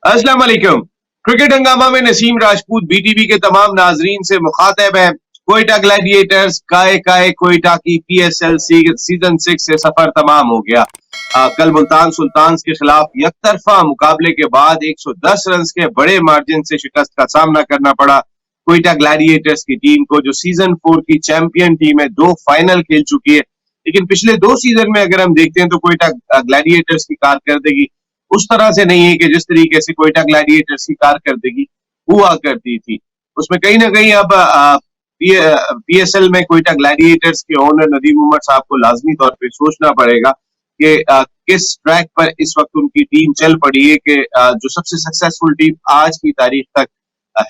अस्सलाम वालेकुम। क्रिकेट हंगामा में नसीम राजपूत बीटीवी के तमाम नाजरीन से मुखातब है। कोयटा ग्लैडिएटर्स काय कोयटा की पीएसएल सीजन 6 से सफर तमाम हो गया। कल मुल्तान सुल्तान्स के खिलाफ यकतरफा मुकाबले के बाद 110 रन के बड़े मार्जिन से शिकस्त का सामना करना पड़ा कोयटा ग्लैडिएटर्स की टीम को, जो सीजन 4 की चैंपियन टीम है, 2 फाइनल खेल चुकी है। लेकिन पिछले 2 सीजन में अगर हम देखते हैं तो कोयटा ग्लैडिएटर्स की कारकर्दगी उस तरह से नहीं है कि जिस तरीके से कोयटा ग्लैडिएटर्स की कारकर्दगी हुआ करती थी। उसमें कहीं ना कहीं अब पीएसएल में कोयटा ग्लैडिएटर्स के ओनर नदीम उमर साहब को लाजमी तौर पे सोचना पड़ेगा कि किस ट्रैक पर इस वक्त उनकी टीम चल पड़ी है कि जो सबसे सक्सेसफुल टीम आज की तारीख तक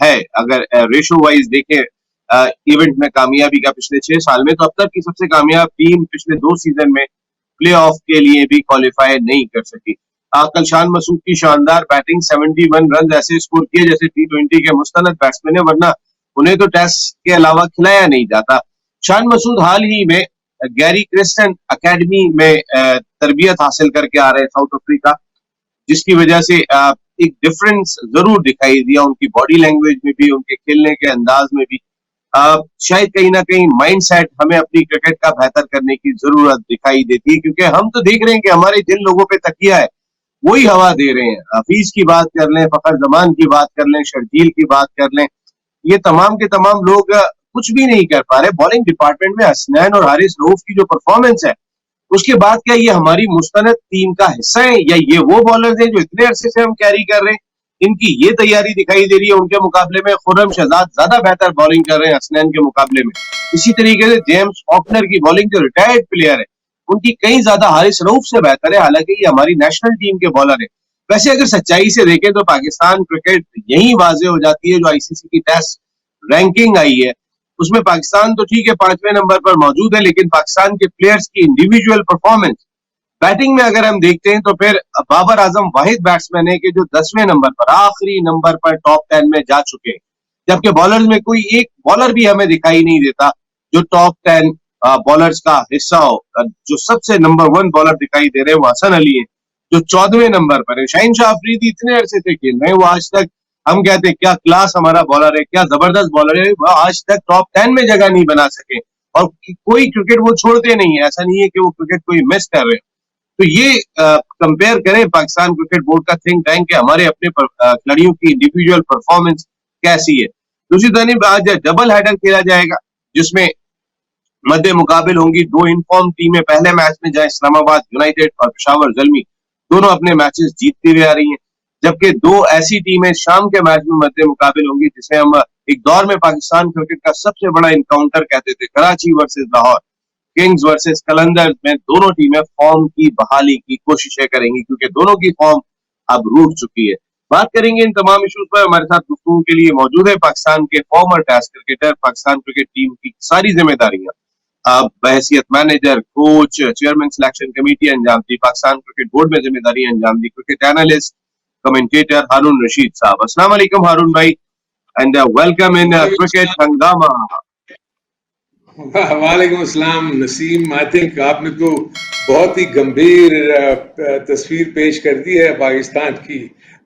है, अगर रेशो वाइज देखें इवेंट में कामयाबी का पिछले 6 साल में, तो अब तक की सबसे कामयाब टीम पिछले 2 सीजन में प्ले ऑफ के लिए भी क्वालिफाई नहीं कर सकी। कल शान मसूद की शानदार बैटिंग, 71 रन ऐसे स्कोर किए जैसे T20 के मुस्तनद बैट्समैन है, वरना उन्हें तो टेस्ट के अलावा खिलाया नहीं जाता। शान मसूद हाल ही में गैरी क्रिस्टन अकेडमी में तरबियत हासिल करके आ रहे हैं साउथ अफ्रीका, जिसकी वजह से एक डिफरेंस जरूर दिखाई दिया उनकी बॉडी लैंग्वेज में भी, उनके खेलने के अंदाज में भी। शायद कहीं ना कहीं माइंड सेट हमें अपनी क्रिकेट का बेहतर करने की जरूरत दिखाई देती है, क्योंकि हम तो देख रहे हैं कि हमारे जिन लोगों पे तकिया है वही हवा दे रहे हैं। हफीज की बात कर लें, फखर जमान की बात कर लें, शर्जील की बात कर लें, ये तमाम के तमाम लोग कुछ भी नहीं कर पा रहे। बॉलिंग डिपार्टमेंट में हसनैन और हारिस रऊफ की जो परफॉर्मेंस है, उसके बाद क्या ये हमारी मुस्तनद टीम का हिस्सा है, या ये वो बॉलर्स हैं जो इतने अरसे से हम कैरी कर रहे हैं, इनकी ये तैयारी दिखाई दे रही है उनके मुकाबले में। खुर्रम शहजाद ज्यादा बेहतर बॉलिंग कर रहे हैं हसनैन के मुकाबले में। इसी तरीके से जेम्स फॉकनर की बॉलिंग, जो रिटायर्ड प्लेयर है, उनकी कहीं ज्यादा हारिस रऊफ से बेहतर है, हालांकि ये हमारी नेशनल टीम के बॉलर है। वैसे अगर सच्चाई से देखें तो पाकिस्तान क्रिकेट यही वाजे हो जाती है, जो आईसीसी की टेस्ट रैंकिंग आई है उसमें पाकिस्तान तो ठीक है 5वें नंबर पर मौजूद है, लेकिन पाकिस्तान के प्लेयर्स की इंडिविजुअल परफॉर्मेंस बैटिंग में अगर हम देखते हैं तो फिर बाबर आजम वाहिद बैट्समैन है कि जो 10वें नंबर पर, आखिरी नंबर पर टॉप 10 में जा चुके हैं, जबकि बॉलर्स में कोई एक बॉलर भी हमें दिखाई नहीं देता जो टॉप 10 बॉलर्स का हिस्सा हो। जो सबसे नंबर 1 बॉलर दिखाई दे रहे हैं वो हसन अली है, जो 14वें नंबर पर है। शाहीन शाह अफरीदी इतने अरसे से खेल रहे हैं, वो आज तक हम कहते हैं क्या क्लास हमारा बॉलर है, क्या जबरदस्त बॉलर है, वो आज तक टॉप 10 में जगह नहीं बना सके। और कोई क्रिकेट वो छोड़ते नहीं है, ऐसा नहीं है कि वो क्रिकेट कोई मिस कर रहे हैं। तो ये कंपेयर करें पाकिस्तान क्रिकेट बोर्ड का थिंक टैंक के हमारे अपने खिलाड़ियों की इंडिविजुअल परफॉर्मेंस कैसी है। दूसरी तरफ आज डबल हेडर खेला जाएगा, जिसमें मध्य मुकाबिल होंगी 2 इनफॉर्म टीमें। पहले मैच में जहां इस्लामाबाद यूनाइटेड और पेशावर जलमी दोनों अपने मैचेस जीतती हुए आ रही हैं, जबकि 2 ऐसी टीमें शाम के मैच में मध्य मुकाबिल होंगी जिसे हम एक दौर में पाकिस्तान क्रिकेट का सबसे बड़ा इनकाउंटर कहते थे, Karachi versus Lahore, Kings versus Qalandar में दोनों टीमें फॉर्म की बहाली की कोशिशें करेंगी, क्योंकि दोनों की फॉर्म अब रूठ चुकी है। बात करेंगे इन तमाम इश्यूज पर। हमारे साथ गुफ्तगू के लिए मौजूद है पाकिस्तान के former test cricketer, Pakistan cricket team की सारी जिम्मेदारियां बहैसियत manager, coach, chairman selection committee अंजाम दी, पाकिस्तान क्रिकेट बोर्ड में जिम्मेदारी अंजाम दी, cricket analyst, commentator Haroon Rashid साहब। अस्सलाम वालेकुम हारून भाई, एंड वेलकम इन क्रिकेट हंगामा। वालेकुम अस्सलाम नसीम। आई थिंक आपने तो बहुत ही गंभीर तस्वीर पेश कर दी है पाकिस्तान की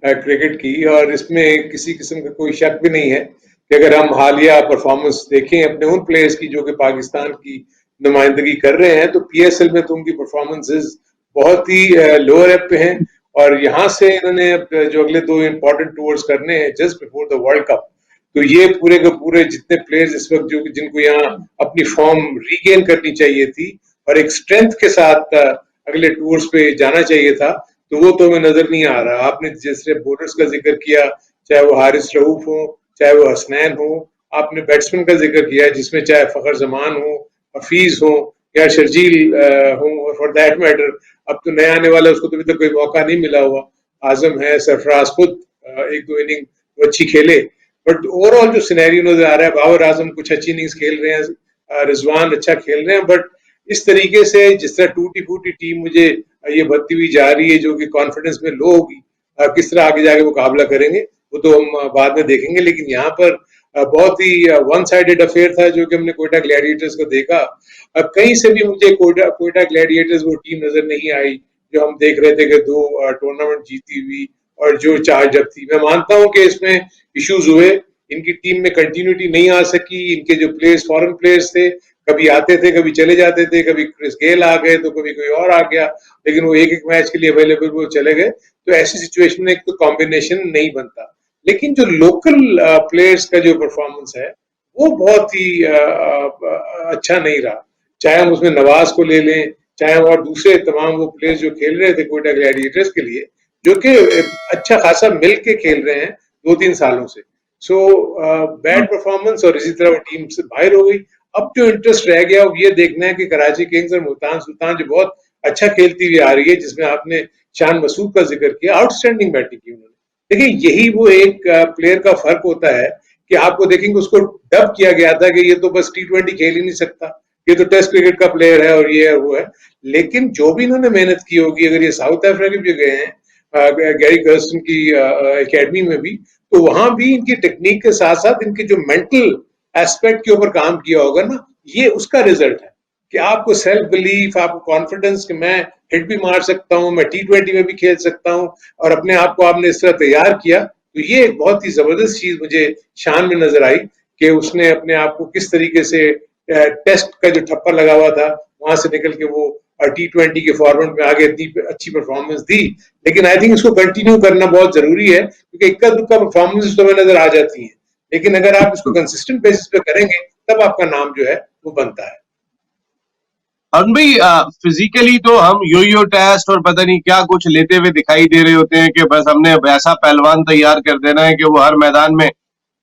क्रिकेट की, और इसमें किसी किस्म का कोई शक भी नहीं है कि अगर हम हालिया परफॉर्मेंस देखें अपने उन प्लेयर्स की जो कि पाकिस्तान की नुमाइंदगी कर रहे हैं, तो पीएसएल में तो उनकी परफॉर्मेंसेस बहुत ही लोअर एप पे हैं। और यहाँ से इन्होंने जो अगले 2 इंपॉर्टेंट टूर्स करने हैं just before the world cup, तो ये पूरे के पूरे जितने प्लेयर्स इस वक्त जो जिनको यहाँ अपनी फॉर्म रीगेन करनी चाहिए थी और एक स्ट्रेंथ के साथ अगले टूर्स पे जाना चाहिए था, तो वो तो हमें नजर नहीं आ रहा। आपने जैसे बॉलर्स का जिक्र किया, चाहे वो हारिस रऊफ हो, चाहे वो हसनैन हो, आपने बैट्समैन का जिक्र किया जिसमें चाहे फखर जमान हो, हफीज हो या शर्जील हो, और फॉर दैट मैटर अब तो नया आने वाला उसको तो अभी तक कोई मौका नहीं मिला हुआ, आजम है, सरफराज खुद 1-2 इनिंग तो अच्छी खेले, बट ओवरऑल जो सिनेरियो नजर आ रहा है, बाबर आजम कुछ अच्छी इनिंग्स खेल रहे हैं, रिजवान अच्छा खेल रहे हैं, बट इस तरीके से जिस तरह टूटी फूटी टीम मुझे ये बनती हुई जा रही है जो कि कॉन्फिडेंस में लो होगी, किस तरह आगे जाके मुकाबला करेंगे वो तो हम बाद में देखेंगे। लेकिन यहाँ पर बहुत ही वन साइडेड अफेयर था जो कि हमने कोयटा ग्लैडिएटर्स को देखा। कहीं से भी मुझे कोयटा ग्लैडिएटर्स वो टीम नजर नहीं आई जो हम देख रहे थे कि 2 टूर्नामेंट जीती हुई और जो चार्ज अप थी। मैं मानता हूं कि इसमें इश्यूज हुए, इनकी टीम में कंटिन्यूटी नहीं आ सकी, इनके जो प्लेयर्स फॉरेन प्लेयर्स थे कभी आते थे कभी चले जाते थे, कभी क्रिस गेल आ गए तो कभी कोई और आ गया, लेकिन वो एक एक मैच के लिए अवेलेबल वो चले गए। तो ऐसी सिचुएशन में एक तो कॉम्बिनेशन नहीं बनता, लेकिन जो लोकल प्लेयर्स का जो परफॉर्मेंस है वो बहुत ही अच्छा नहीं रहा। चाहे हम उसमें नवाज को ले लें, चाहे हम और दूसरे तमाम वो प्लेयर्स जो खेल रहे थे कोयटा ग्लैडिएटर्स के लिए, जो कि अच्छा खासा मिल के खेल रहे हैं 2-3 सालों से। सो बैड परफॉर्मेंस और इसी तरह वो टीम से बाहर हो गई। अब जो इंटरेस्ट रह गया वो ये देखना है कि कराची किंग्स और मुल्तान सुल्तान जो बहुत अच्छा खेलती हुई आ रही है, जिसमें आपने शान मसूद का जिक्र किया, आउटस्टैंडिंग बैटिंग की उन्होंने। देखिए यही वो एक प्लेयर का फर्क होता है कि आपको देखेंगे उसको डब किया गया था कि ये तो बस T20 खेल ही नहीं सकता, ये तो टेस्ट क्रिकेट का प्लेयर है और ये है वो है। लेकिन जो भी इन्होंने मेहनत की होगी, अगर ये साउथ अफ्रीका भी गए हैं गैरी कर्स्टन की एकेडमी में भी, तो वहां भी इनकी टेक्निक के साथ साथ इनके जो मेंटल एस्पेक्ट के ऊपर काम किया होगा ना, ये उसका रिजल्ट है कि आपको सेल्फ बिलीफ, आपको कॉन्फिडेंस कि मैं हिट भी मार सकता हूं, मैं T20 में भी खेल सकता हूं, और अपने आप को आपने इस तरह तैयार किया। तो ये एक बहुत ही जबरदस्त चीज मुझे शान में नजर आई कि उसने अपने आप को किस तरीके से टेस्ट का जो ठप्पा लगा हुआ था वहां से निकल के वो T20 के फॉर्मेट में आगे इतनी अच्छी परफॉर्मेंस दी। लेकिन आई थिंक इसको कंटिन्यू करना बहुत जरूरी है, क्योंकि इक्का दुक्का परफॉर्मेंस तो नजर आ जाती है, लेकिन अगर आप इसको कंसिस्टेंट बेसिस पे करेंगे तब आपका नाम जो है वो बनता है। अरुण भाई, फिजिकली तो हम यो टेस्ट और पता नहीं क्या कुछ लेते हुए दिखाई दे रहे होते हैं कि बस हमने वैसा पहलवान तैयार कर देना है कि वो हर मैदान में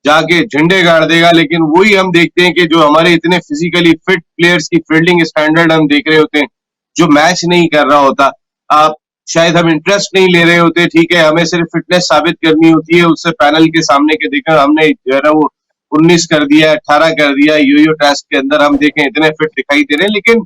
जाके झंडे गाड़ देगा। लेकिन वही हम देखते हैं कि जो हमारे इतने फिजिकली फिट प्लेयर्स की फील्डिंग स्टैंडर्ड हम देख रहे होते हैं, जो मैच नहीं कर रहा होता। आप शायद हम इंटरेस्ट नहीं ले रहे होते, ठीक है, हमें सिर्फ फिटनेस साबित करनी होती है, उससे पैनल के सामने के देखा हमने जो है ना वो 19 कर दिया, 18 कर दिया, यो टेस्ट के अंदर हम देखें इतने फिट दिखाई दे रहे हैं। लेकिन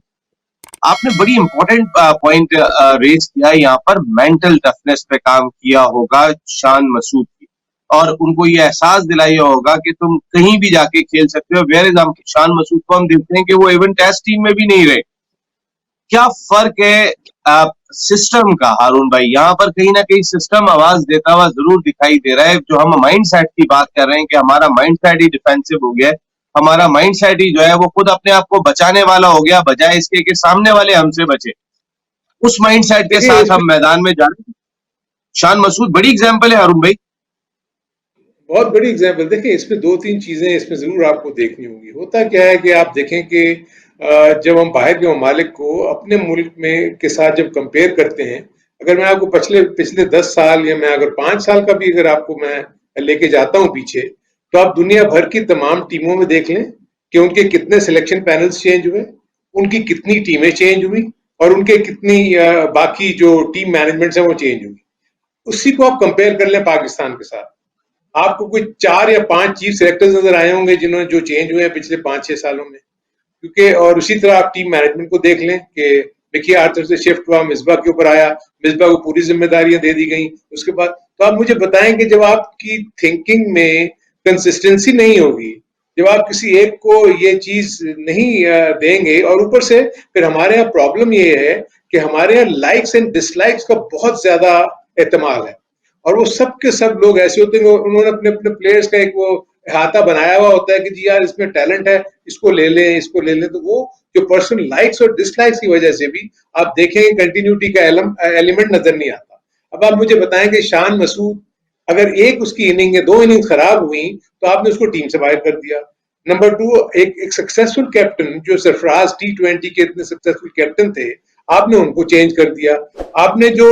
आपने बड़ी इंपॉर्टेंट पॉइंट रेज किया यहाँ पर, मेंटल टफनेस पे काम किया होगा शान मसूद की, और उनको ये एहसास दिलाया होगा कि तुम कहीं भी जाके खेल सकते हो। वेयर इज हम शान मसूद को हम देखते हैं कि वो इवन टेस्ट टीम में भी नहीं रहे। क्या फर्क है सिस्टम का हारून भाई? यहाँ पर कहीं ना कहीं सिस्टम आवाज देता हुआ जरूर दिखाई दे रहा है। जो हम माइंड सेट की बात कर रहे हैं कि हमारा माइंड सेट ही डिफेंसिव हो गया है, हमारा माइंड सेट ही जो है वो खुद अपने आप को बचाने वाला हो गया, बजाय इसके कि सामने वाले हमसे बचे। उस माइंड सेट के देखिए साथ इसमें हम मैदान में जा रहे हैं। शान मसूद बड़ी एग्जाम्पल है हारून भाई। बहुत बड़ी एग्जाम्पल, देखिए इसमें 2-3 चीजें इसमें जरूर आपको देखनी होंगी। होता क्या है कि आप देखें कि जब हम बाहर के ममालिक को अपने मुल्क में के साथ जब कंपेयर करते हैं, अगर मैं आपको पिछले 10 साल या मैं अगर 5 साल का भी अगर आपको मैं लेके जाता हूं पीछे, तो आप दुनिया भर की तमाम टीमों में देख लें कि उनके कितने सिलेक्शन पैनल्स चेंज हुए, उनकी कितनी टीमें चेंज हुई, और उनके कितनी बाकी जो टीम मैनेजमेंट्स हैं वो चेंज हुई। उसी को आप कंपेयर कर लें पाकिस्तान के साथ, आपको कोई 4 या 5 चीफ सिलेक्टर्स नजर आए होंगे जिन्होंने जो चेंज हुए हैं पिछले 5-6 सालों में, क्योंकि और उसी तरह आप टीम मैनेजमेंट को देख लें कि देखिए आर्थर से शिफ्ट हुआ, मिसबा के ऊपर आया, मिसबा को पूरी जिम्मेदारियां दे दी गई उसके बाद। तो आप मुझे बताएं कि जब आपकी थिंकिंग में कंसिस्टेंसी नहीं होगी, जब आप किसी एक को ये चीज नहीं देंगे, और ऊपर से फिर हमारे यहाँ प्रॉब्लम ये है कि हमारे यहाँ लाइक्स एंड डिसलाइक्स का बहुत ज्यादा एहतमाल है, और वो सब के सब लोग ऐसे होते हैं, उन्होंने अपने अपने प्लेयर्स का एक वो अहाता बनाया हुआ होता है कि जी यार इसमें टैलेंट है, इसको ले लें, इसको ले लें। तो वो जो पर्सनल लाइक्स और डिसलाइक्स की वजह से भी आप देखेंगे कंटिन्यूटी का एलिमेंट नजर नहीं आता। अब आप मुझे बताएं कि शान मसूद, अगर एक उसकी इनिंग या 2 इनिंग खराब हुई तो आपने उसको टीम से बाहर कर दिया। नंबर 2, एक सक्सेसफुल कैप्टन जो सरफराज T20 के इतने सक्सेसफुल कैप्टन थे, आपने उनको चेंज कर दिया। आपने जो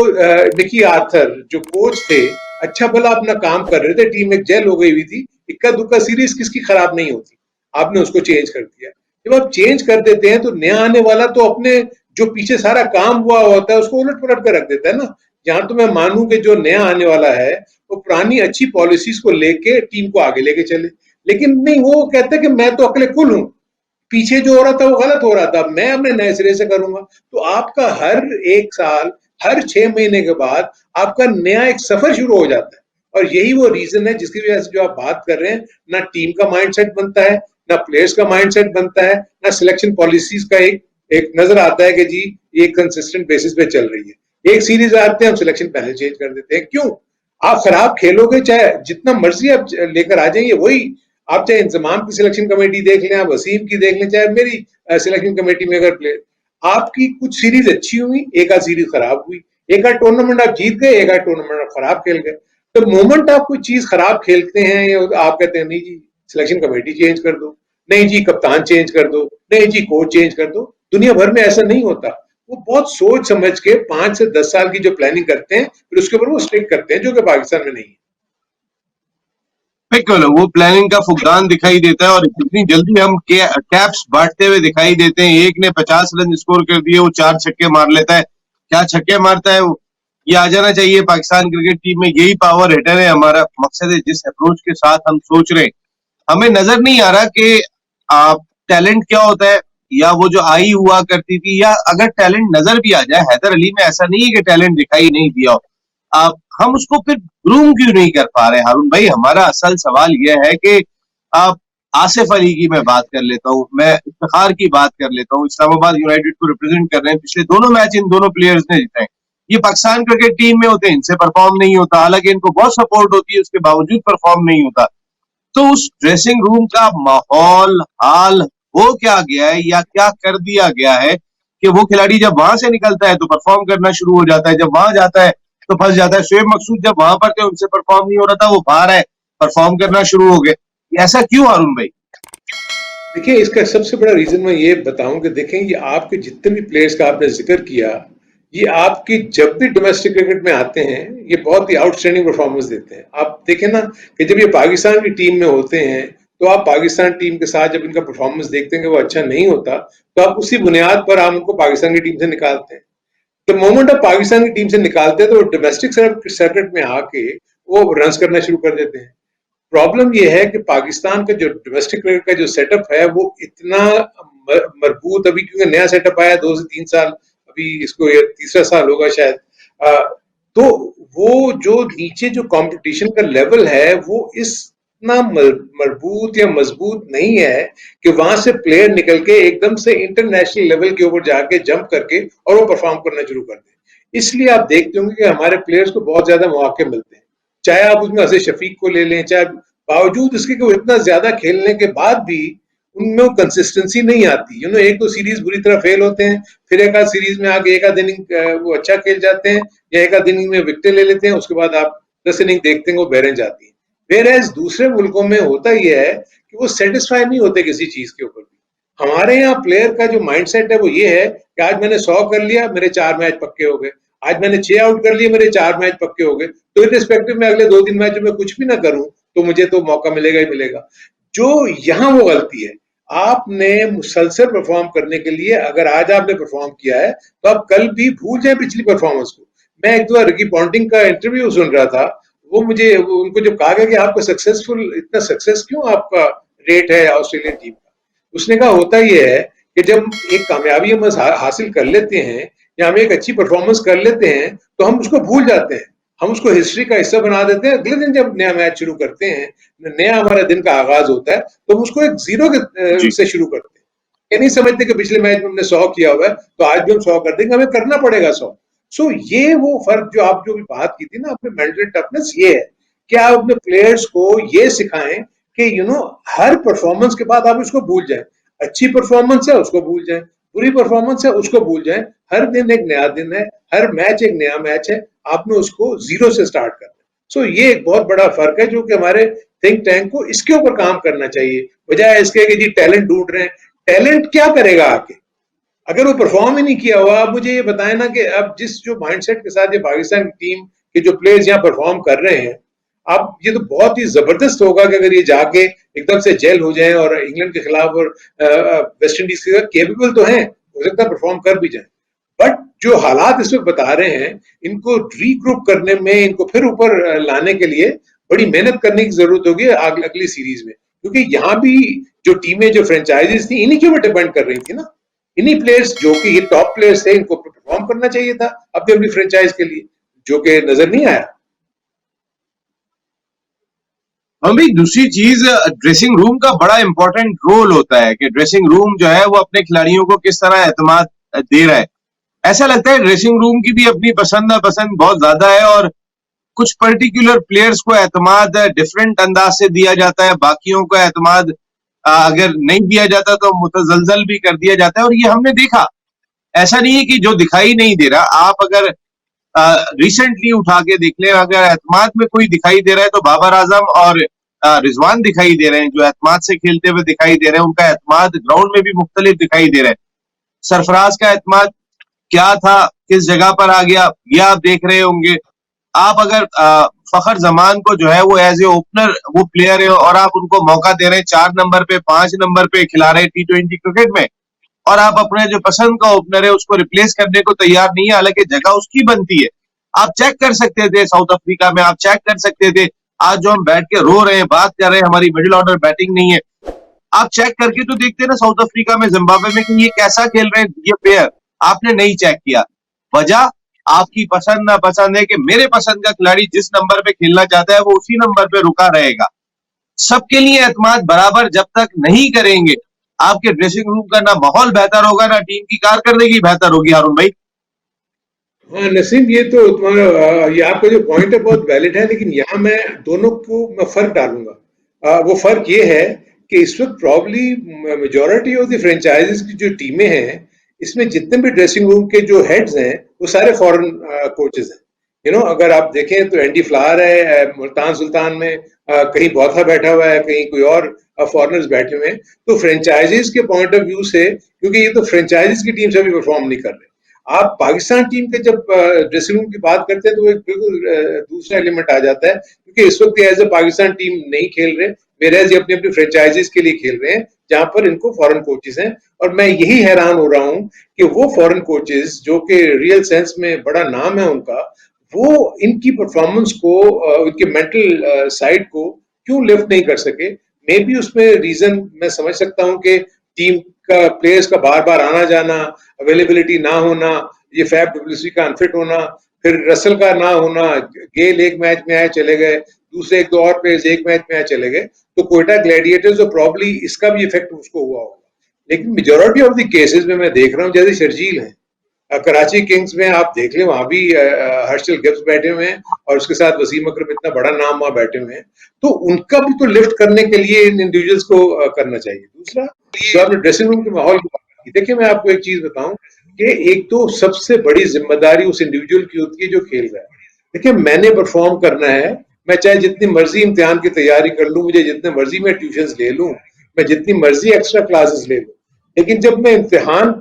निकी आर्थर जो कोच थे, अच्छा भला अपना काम कर रहे थे, टीम एक जेल हो गई हुई थी, इक्का दुक्का सीरीज किसकी खराब नहीं होती, आपने उसको चेंज कर दिया। जब आप चेंज कर देते हैं तो नया आने वाला तो अपने जो पीछे सारा काम हुआ होता है उसको उलट पलट कर रख देता है ना। जहां तो मैं मानूं कि जो नया आने वाला है वो पुरानी अच्छी पॉलिसीज को लेके टीम को आगे लेके चले, लेकिन नहीं, वो कहता है कि मैं तो अकले कुल हूं, पीछे जो हो रहा था वो गलत हो रहा था, मैं अपने नए सिरे से करूंगा। तो आपका हर 1 साल, हर 6 महीने के बाद आपका नया एक सफर शुरू हो जाता है, और यही वो रीजन है जिसकी वजह से जो आप बात कर रहे हैं, ना टीम का माइंडसेट बनता है, ना प्लेयर्स का माइंडसेट बनता है, ना सिलेक्शन पॉलिसीज का एक एक नजर आता है कि जी ये कंसिस्टेंट बेसिस पे चल रही है। एक सीरीज आते हैं हम सिलेक्शन पहले चेंज कर देते हैं, क्यों? आप खराब खेलोगे, चाहे जितना मर्जी आप लेकर आ जाइए, वही आप चाहे इंतजाम की सिलेक्शन कमेटी देख लें, आप वसीम की देख लें, चाहे मेरी सिलेक्शन कमेटी में अगर प्लेयर, आपकी कुछ सीरीज अच्छी हुई, एक आध सीरीज खराब हुई, एक आध टूर्नामेंट आप जीत गए, एक आध टूर्नामेंट आप खराब खेल गए। तो मोमेंट आप कोई चीज खराब खेलते हैं या आप कहते हैं नहीं जी सिलेक्शन कमेटी चेंज कर दो, नहीं जी कप्तान चेंज कर दो, नहीं जी कोच चेंज कर दो, दुनिया भर में ऐसा नहीं होता। वो बहुत सोच समझ के 5 से 10 साल की जो प्लानिंग करते हैं, फिर उसके ऊपर वो स्टिक करते हैं, जो कि पाकिस्तान में नहीं है। बिल्कुल, वो प्लानिंग का फुकदान दिखाई देता है और कितनी जल्दी हम कैप्स बांटते हुए दिखाई देते हैं। एक ने 50 रन स्कोर कर दिए, वो 4 छक्के मार लेता है। क्या छक्के मारता है वो! ये आ जाना चाहिए पाकिस्तान क्रिकेट टीम में। यही पावर हिटर है, हमारा मकसद है। जिस अप्रोच के साथ हम सोच रहे हैं, हमें नजर नहीं आ रहा कि आप टैलेंट क्या होता है, या वो जो आई हुआ करती थी, या अगर टैलेंट नजर भी आ जाए, हैदर अली में ऐसा नहीं है कि टैलेंट दिखाई नहीं दिया हो, आप हम उसको फिर ग्रूम क्यों नहीं कर पा रहे हारून भाई? हमारा असल सवाल यह है कि आप आसिफ अली की मैं बात कर लेता हूं, मैं इफ्तिखार की बात कर लेता हूं, इस्लामाबाद यूनाइटेड को रिप्रेजेंट कर रहे हैं। पिछले दोनों मैच इन दोनों प्लेयर्स ने जीते हैं। ये पाकिस्तान क्रिकेट टीम में होते हैं, इनसे परफॉर्म नहीं होता, हालांकि इनको बहुत सपोर्ट होती है, उसके बावजूद परफॉर्म नहीं होता। तो उस ड्रेसिंग रूम का माहौल, हाल हो क्या गया है, या क्या कर दिया गया है कि वो खिलाड़ी जब वहां से निकलता है तो परफॉर्म करना शुरू हो जाता है, जब वहां जाता है तो फंस जाता है। शोएब मकसूद जब वहां पर थे, उनसे परफॉर्म नहीं हो रहा था, वो बाहर है, परफॉर्म करना शुरू हो गए। ऐसा क्यों हारून भाई? देखिए इसका सबसे बड़ा रीजन मैं ये बताऊं कि देखें ये आपके जितने भी प्लेयर्स का आपने जिक्र किया, ये आपकी जब भी डोमेस्टिक क्रिकेट में आते हैं ये बहुत ही आउटस्टैंडिंग परफॉर्मेंस देते हैं। आप देखें ना कि जब ये पाकिस्तान की टीम में होते हैं तो आप पाकिस्तान टीम के साथ जब इनका परफॉर्मेंस देखते हैं कि वो अच्छा नहीं होता, तो आप उसी बुनियाद पर आप उनको पाकिस्तान की टीम से निकालते हैं। द मोमेंट आप पाकिस्तान की टीम से निकालते हैं तो डोमेस्टिक सर्किट में आके वो रन करना शुरू कर देते हैं। प्रॉब्लम ये है कि पाकिस्तान का जो डोमेस्टिक क्रिकेट का जो सेटअप है वो इतना मजबूत, अभी क्योंकि नया सेटअप आया 2 से 3 साल, अभी इसको ये तीसरा साल होगा शायद। आ, तो वो जो नीचे जो कंपटीशन का लेवल है वो इतना मजबूत या मजबूत नहीं है कि वहां से प्लेयर निकल के एकदम से इंटरनेशनल लेवल के ऊपर जाके जंप करके और वो परफॉर्म करना शुरू कर दे। इसलिए आप देखते होंगे कि हमारे प्लेयर्स को बहुत ज्यादा मौके मिलते हैं, चाहे आप उसमें अजय शफीक को ले लें, चाहे बावजूद इसके कि वो इतना ज्यादा खेलने के बाद भी उनमें वो कंसिस्टेंसी नहीं आती। एक दो सीरीज बुरी तरह फेल होते हैं, फिर एक आध सीरीज में आगे एक आध इनिंग वो अच्छा खेल जाते हैं, या एक आध इनिंग में विकेट ले लेते हैं, उसके बाद आप 10 इनिंग देखते हैं वो बेरें जाती है। वेयर दूसरे मुल्कों में होता यह है कि वो सेटिस्फाई नहीं होते किसी चीज के ऊपर भी। हमारे यहाँ प्लेयर का जो माइंडसेट है वो ये है कि आज मैंने 100 कर लिया, मेरे 4 मैच पक्के हो गए, आज मैंने 6 आउट कर लिए, मेरे 4 मैच पक्के हो गए, तो इर्रिस्पेक्टिव में अगले 2-3 मैचों में कुछ भी ना करूं तो मुझे तो मौका मिलेगा ही मिलेगा। जो यहाँ वो गलती है, आपने मुसलसल परफॉर्म करने के लिए अगर आज आपने परफॉर्म किया है तो आप कल भी भूल जाए पिछली परफॉर्मेंस को। मैं एक दो रिकी पॉन्टिंग का इंटरव्यू सुन रहा था, उनको जब कहा गया कि आपका सक्सेसफुल इतना सक्सेस क्यों आपका रेट है ऑस्ट्रेलियन टीम का, उसने कहा होता यह है कि जब एक कामयाबी हम हासिल कर लेते हैं या हम एक अच्छी परफॉर्मेंस कर लेते हैं तो हम उसको भूल जाते हैं, हम उसको हिस्ट्री का हिस्सा बना देते हैं। अगले दिन जब नया मैच शुरू करते हैं, नया हमारा दिन का आगाज होता है, तो हम उसको एक जीरो से शुरू करते हैं। ये नहीं समझते कि पिछले मैच में हमने 100 किया हुआ है तो आज भी हम 100 कर देंगे, हमें करना पड़ेगा 100। सो ये वो फर्क जो आप जो भी बात की थी ना अपने मेंटल टफनेस, ये है कि आप अपने प्लेयर्स को ये सिखाएं कि हर परफॉर्मेंस के बाद आप इसको भूल जाएं। अच्छी परफॉर्मेंस है उसको भूल जाएं, बुरी परफॉर्मेंस है उसको भूल जाएं। हर दिन एक नया दिन है, हर मैच एक नया मैच है, आपने उसको जीरो से स्टार्ट करना है। सो ये एक बहुत बड़ा फर्क है जो कि हमारे थिंक टैंक को इसके ऊपर काम करना चाहिए, बजाय इसके कि जी टैलेंट ढूंढ रहे हैं। टैलेंट क्या करेगा आके अगर वो परफॉर्म ही नहीं किया हुआ? आप मुझे ये बताएं ना कि अब जिस जो माइंडसेट के साथ ये पाकिस्तान की टीम के जो प्लेयर्स यहाँ परफॉर्म कर रहे हैं, आप ये तो बहुत ही जबरदस्त होगा कि अगर ये जाके एकदम से जेल हो जाए और इंग्लैंड के खिलाफ और वेस्ट इंडीज के केपेबल तो हैं, हो सकता है परफॉर्म कर भी जाए, बट जो हालात इस वक्त बता रहे हैं, इनको रीग्रुप करने में, इनको फिर ऊपर लाने के लिए बड़ी मेहनत करने की जरूरत होगी अगली सीरीज में, क्योंकि यहाँ भी जो टीमें, जो फ्रेंचाइजीज थी, इन्हीं के ऊपर डिपेंड कर रही थी ना। इन्हीं प्लेयर्स जो कि ये टॉप प्लेयर्स थे, इनको परफॉर्म करना चाहिए था अपनी अपनी फ्रेंचाइज के लिए, जो कि नजर नहीं आया। हम भी दूसरी चीज, ड्रेसिंग रूम का बड़ा इंपॉर्टेंट रोल होता है कि ड्रेसिंग रूम जो है वो अपने खिलाड़ियों को किस तरह एतमाद दे रहा है। ऐसा लगता है ड्रेसिंग रूम की भी अपनी पसंद नापसंद बहुत ज्यादा है, और कुछ पर्टिकुलर प्लेयर्स को एतमाद डिफरेंट अंदाज से दिया जाता है, बाकियों को एतमाद अगर नहीं दिया जाता तो मुतजलजल भी कर दिया जाता है, और ये हमने देखा। ऐसा नहीं है कि जो दिखाई नहीं दे रहा, आप अगर रिसेंटली उठा के देख ले, अगर एतमाद में कोई दिखाई दे रहा है तो बाबर आजम और रिजवान दिखाई दे रहे हैं, जो एतमाद से खेलते हुए दिखाई दे रहे हैं। उनका एतमाद ग्राउंड में भी मुख्तलिफ दिखाई दे रहा है। सरफराज का एतमाद क्या था, किस जगह पर आ गया, ये आप देख रहे होंगे। आप अगर फखर जमान को जो है वो एज ए ओपनर वो प्लेयर है, और आप उनको मौका दे रहे हैं 4 नंबर पे 5 नंबर पे खिला रहे हैं T20 क्रिकेट में, और आप अपने जो पसंद का ओपनर है उसको रिप्लेस करने को तैयार नहीं है, हालांकि जगह उसकी बनती है। आप चेक कर सकते थे साउथ अफ्रीका में, आप चेक कर सकते थे। आज जो हम बैठ के रो रहे हैं, बात कर रहे हैं हमारी मिडिल ऑर्डर बैटिंग नहीं है, आप चेक करके तो देखते ना साउथ अफ्रीका में, जिम्बाब्वे में, कि ये कैसा खेल रहे हैं ये प्लेयर। आपने नहीं चेक किया। वजह आपकी पसंद ना पसंद है कि मेरे पसंद का खिलाड़ी जिस नंबर पे खेलना चाहता है वो उसी नंबर पे रुका रहेगा। सबके लिए एतमाद बराबर जब तक नहीं करेंगे, आपके ड्रेसिंग रूम का ना माहौल बेहतर होगा, ना टीम की कारकर्दगी बेहतर होगी। हारून भाई, हाँ नसीम, ये तो तुम्हारा ये आपका जो पॉइंट है बहुत वैलिड है, लेकिन यहाँ मैं दोनों को मैं फर्क डालूंगा। वो फर्क ये है कि इस वक्त probably majority of the franchises की जो टीमें हैं, इसमें जितने भी ड्रेसिंग रूम के जो हेड्स हैं वो सारे फॉरेन कोचेज हैं। अगर आप देखें तो एंडी फ्लावर है मुल्तान सुल्तान में, कहीं बौथा बैठा हुआ है, कहीं कोई और फॉरेनर्स बैठे हुए हैं। तो फ्रेंचाइजीज के पॉइंट ऑफ व्यू से, क्योंकि ये तो फ्रेंचाइजीज की टीम से भी परफॉर्म नहीं कर रहे, आप पाकिस्तान टीम के जब ड्रेसिंग रूम की बात करते हैं तो एक बिल्कुल दूसरा एलिमेंट आ जाता है, क्योंकि इस वक्त एज ए पाकिस्तान टीम नहीं खेल रहे, वेराज ये अपनी अपनी फ्रेंचाइजीज के लिए खेल रहे हैं जहां पर इनको फॉरेन कोचेज हैं। और मैं यही हैरान हो रहा हूं कि वो फॉरेन कोचेज जो कि रियल सेंस में बड़ा नाम है उनका, वो इनकी परफॉर्मेंस को, उनके मेंटल साइड को क्यों लिफ्ट नहीं कर सके। मे बी उसमें रीजन मैं समझ सकता हूं कि टीम का प्लेयर्स का बार बार आना जाना, अवेलेबिलिटी ना होना, ये फैफ डुप्लेसी का अनफिट होना, फिर रसल का ना होना, गेल एक मैच में आए चले गए, दूसरे एक दो और प्लेयर्स एक मैच में आए चले गए, तो कोयटा ग्लैडिएटर्स और प्रॉब्ली इसका भी इफेक्ट उसको हुआ होगा। लेकिन मेजोरिटी ऑफ द केसेस में मैं देख रहा हूँ, जैसे शर्जील है कराची किंग्स में, आप देख लें वहां भी हर्षल गिब्स बैठे हुए हैं और उसके साथ वसीम अकरम, इतना बड़ा नाम वहां बैठे हुए हैं, तो उनका भी तो लिफ्ट करने के लिए इन इंडिविजुअल्स को करना चाहिए। दूसरा, जो आपने ड्रेसिंग रूम के माहौल की बात की, देखिए मैं आपको एक चीज बताऊं कि एक तो सबसे बड़ी जिम्मेदारी उस इंडिविजुअल की होती है जो खेल रहा है। देखिए मैंने परफॉर्म करना है, मैं चाहे जितनी मर्जी इम्तिहान की तैयारी कर लूं, मुझे जितने मर्जी मैं ट्यूशन ले लूं, मैं जितनी मर्जी एक्स्ट्रा क्लासेस ले लूं, लेकिन जब मैं इम्तिहान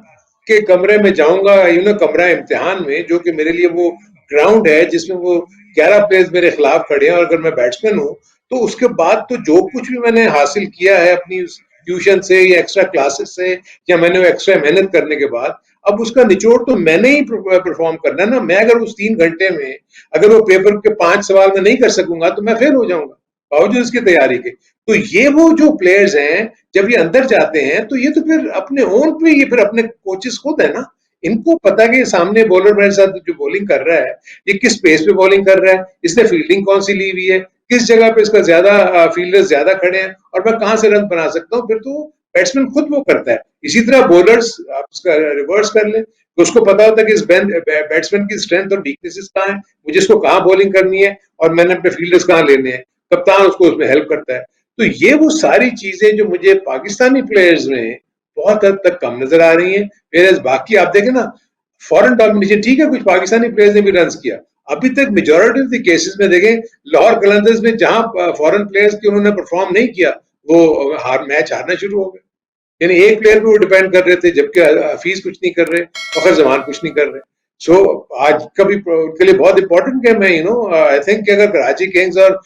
के कमरे में जाऊंगा, कमरा इम्तिहान में, जो कि मेरे लिए वो ग्राउंड है जिसमें वो 11 प्लेयर्स मेरे खिलाफ खड़े हैं, और अगर मैं बैट्समैन हूं तो उसके बाद तो जो कुछ भी मैंने हासिल किया है अपनी ट्यूशन से या एक्स्ट्रा क्लासेस से, या मैंने एक्स्ट्रा मेहनत करने के बाद, अब उसका निचोड़ तो मैंने ही परफॉर्म करना है ना। मैं अगर उस 3 घंटे में अगर वो पेपर के 5 सवाल में नहीं कर सकूंगा तो मैं फेल हो जाऊंगा बावजूद इसकी तैयारी के। तो ये वो जो प्लेयर्स हैं, जब ये अंदर जाते हैं तो ये तो फिर अपने ओन पे, ये फिर अपने कोचेस खुद है ना, इनको पता कि सामने बॉलर मेरे साथ जो बॉलिंग कर रहा है ये किस पेस पे बॉलिंग कर रहा है, इसने फील्डिंग कौन सी ली हुई है, किस जगह पे इसका ज्यादा फील्डर्स ज्यादा खड़े हैं, और मैं कहां से रन बना सकता हूँ। फिर तो बैट्समैन खुद वो करता है। इसी तरह बॉलर्स आप उसका रिवर्स कर ले, तो उसको पता होता है कि इस बैट्समैन की स्ट्रेंथ और वीकनेसेस कहाँ है, मुझे इसको कहाँ बॉलिंग करनी है, और मैंने अपने फील्डर्स कहाँ लेने हैं। कप्तान उसको उसमें हेल्प करता है। तो ये वो सारी चीजें जो मुझे पाकिस्तानी प्लेयर्स में बहुत हद तक कम नजर आ रही हैं। वेयरएज़ बाकी आप देखें ना, फॉरेन डोमिनेशन ठीक है, कुछ पाकिस्तानी प्लेयर्स ने भी रन किया, अभी तक मेजॉरिटी ऑफ द केसेस में देखें लाहौर कलंदर्स में जहां फॉरेन प्लेयर्स की उन्होंने परफॉर्म नहीं किया, वो मैच हारना शुरू हो गए। यानी एक प्लेयर पे वो डिपेंड कर रहे थे, जबकि हफीज कुछ नहीं कर रहे, फखर जमान कुछ नहीं कर रहे। सो आज का भी उनके लिए बहुत इंपॉर्टेंट गेम है। आई थिंक अगर कराची किंग्स और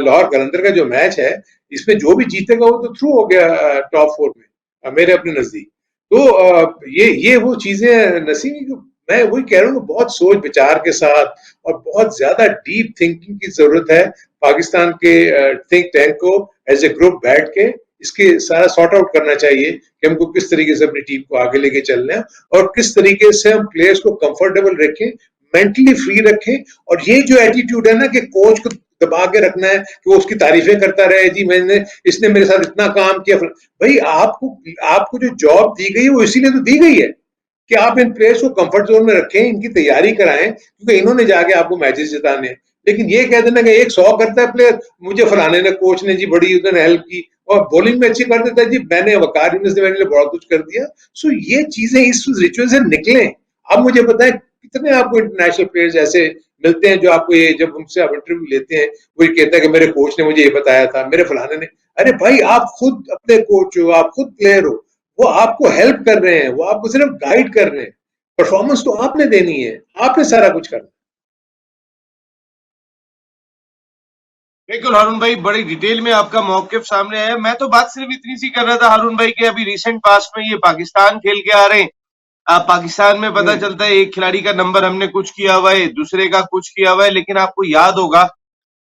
लाहौर कलंदर का जो मैच है, इसमें जो भी जीतेगा वो तो थ्रू हो गया टॉप 4 में, मेरे अपने नजदीक। तो ये वो चीजें नसीम, मैं वही कह रहा हूँ, बहुत सोच विचार के साथ और बहुत ज्यादा डीप थिंकिंग की जरूरत है पाकिस्तान के थिंक टैंक को एज ए ग्रुप बैठ के इसके सारा सॉर्ट आउट करना चाहिए कि हमको किस तरीके से अपनी टीम को आगे लेके चलना है, और किस तरीके से हम प्लेयर्स को कंफर्टेबल रखें, मेंटली फ्री रखें। और ये जो एटीट्यूड है ना कि कोच को दबा के रखना है कि वो उसकी तारीफें करता रहे, जी मैंने, इसने मेरे साथ इतना काम किया, भाई आपको जो जॉब दी गई है वो इसीलिए तो दी गई है कि आप इन प्लेयर्स को कंफर्ट जोन में रखें, इनकी तैयारी कराएं, क्योंकि इन्होंने जाके आपको मैचेस जिताने हैं। लेकिन ये कह देना कि एक 100 करता है प्लेयर, मुझे फलाने ने कोच ने जी बड़ी उन्होंने हेल्प की और बॉलिंग में अच्छी कर देता है जी, मैंने वकार यूनिस ने मेरे लिए बहुत कुछ कर दिया। सो ये चीजें इस रिचुअल से निकलें। अब मुझे पता है कितने आपको इंटरनेशनल प्लेयर्स ऐसे मिलते हैं जो आपको ये जब उनसे आप इंटरव्यू लेते हैं वो ये कहता है कि मेरे कोच ने मुझे ये बताया था, मेरे फलाने ने। अरे भाई, आप खुद अपने कोच हो, आप खुद प्लेयर हो, वो आपको हेल्प कर रहे हैं, वो आपको सिर्फ गाइड कर रहे हैं। परफॉर्मेंस तो आपने देनी है, आपने सारा कुछ करना। बिल्कुल हारून भाई, बड़ी डिटेल में आपका मौकिफ सामने आया। मैं तो बात सिर्फ इतनी सी कर रहा था हारून भाई कि अभी रिसेंट पास्ट में ये पाकिस्तान खेल के आ रहे हैं। पाकिस्तान में पता चलता है एक खिलाड़ी का नंबर हमने कुछ किया हुआ है, दूसरे का कुछ किया हुआ है, लेकिन आपको याद होगा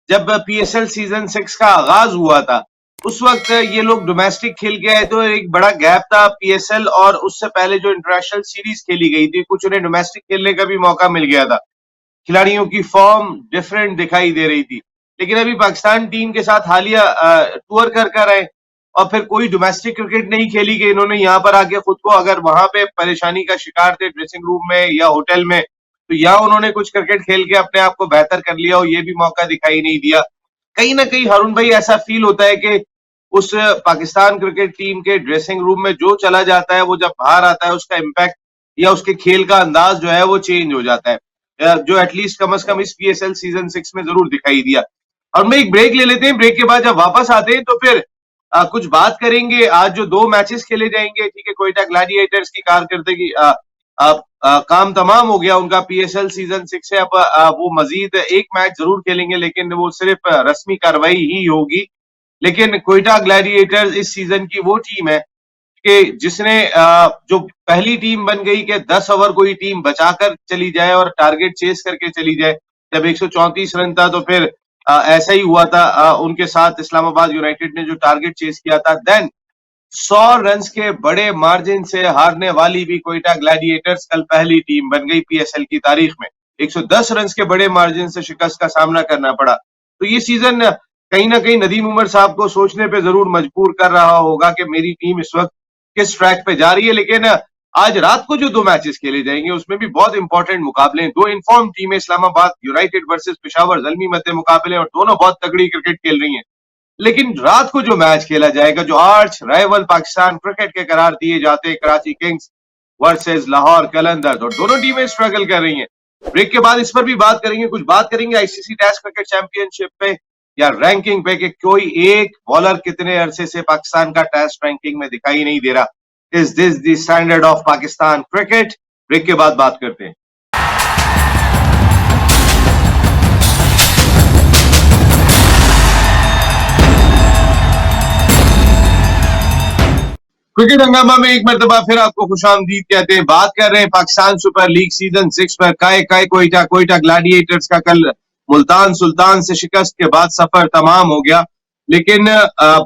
जब पीएसएल सीजन 6 का आगाज हुआ था उस वक्त ये लोग डोमेस्टिक खेल के आए तो एक बड़ा गैप था पीएसएल और उससे पहले जो इंटरनेशनल सीरीज खेली गई थी, कुछ उन्हें डोमेस्टिक खेलने का भी मौका मिल गया था। खिलाड़ियों की फॉर्म डिफरेंट दिखाई दे रही थी, लेकिन अभी पाकिस्तान टीम के साथ हालिया टूर कर आए और फिर कोई डोमेस्टिक क्रिकेट नहीं खेली कि इन्होंने यहाँ पर आके खुद को, अगर वहां पे परेशानी का शिकार थे ड्रेसिंग रूम में या होटल में, तो यहाँ उन्होंने कुछ क्रिकेट खेल के अपने आप को बेहतर कर लिया और ये भी मौका दिखाई नहीं दिया। कहीं ना कहीं हारून भाई ऐसा फील होता है कि उस पाकिस्तान क्रिकेट टीम के ड्रेसिंग रूम में जो चला जाता है वो जब बाहर आता है उसका इम्पैक्ट या उसके खेल का अंदाज जो है वो चेंज हो जाता है, जो एटलीस्ट कम से कम इस पीएसएल सीजन 6 में जरूर दिखाई दिया। और मैं एक ब्रेक ले लेते हैं, ब्रेक के बाद जब वापस आते हैं तो फिर कुछ बात करेंगे। आज जो 2 मैचेस खेले जाएंगे, ठीक है, कोयटा ग्लैडिएटर्स की कारकर्दगी काम तमाम हो गया उनका, पीएसएल सीजन 6 से अब वो मजीद एक मैच जरूर खेलेंगे लेकिन वो सिर्फ रस्मी कार्रवाई ही होगी। लेकिन कोयटा ग्लैडिएटर्स इस सीजन की वो टीम है कि जिसने जो पहली टीम बन गई कि 10 ओवर कोई टीम बचाकर चली जाए और टारगेट चेस करके चली जाए। जब 134 रन था तो फिर ऐसा ही हुआ था उनके साथ इस्लामाबाद यूनाइटेड ने जो टारगेट चेस किया था। देन 100 रन के बड़े मार्जिन से हारने वाली भी कोयटा ग्लैडिएटर्स कल पहली टीम बन गई पीएसएल की तारीख में। 110 रन के बड़े मार्जिन से शिकस्त का सामना करना पड़ा। तो ये सीजन कहीं ना कहीं नदीम उमर साहब को सोचने पे जरूर मजबूर कर रहा होगा कि मेरी टीम इस वक्त किस ट्रैक पे जा रही है। लेकिन आज रात को जो 2 मैचेस खेले जाएंगे उसमें भी बहुत इंपॉर्टेंट मुकाबले हैं। 2 इन्फॉर्म टीमें इस्लामाबाद यूनाइटेड वर्सेस पेशावर जलमी मध्य मुकाबले और दोनों बहुत तगड़ी क्रिकेट खेल रही हैं। लेकिन रात को जो मैच खेला जाएगा, जो आर्च राइवल पाकिस्तान क्रिकेट के करार दिए जाते हैं, कराची किंग्स वर्सेस लाहौर कलंदर्स, और दोनों टीमें स्ट्रगल कर रही हैं। ब्रेक के बाद इस पर भी बात करेंगे, कुछ बात करेंगे आईसीसी टेस्ट क्रिकेट चैंपियनशिप पे या रैंकिंग पे कि कोई एक बॉलर कितने अरसे से पाकिस्तान का टेस्ट रैंकिंग में दिखाई नहीं दे रहा। Is this the standard of Pakistan cricket? Break के बाद बात करते हैं। क्रिकेट हंगामा में एक मरतबा फिर आपको खुशामदीद कहते हैं। बात कर रहे हैं पाकिस्तान सुपर लीग सीजन 6 पर। काय कोयटा ग्लैडिएटर्स का कल मुल्तान सुल्तान से शिकस्त के बाद सफर तमाम हो गया, लेकिन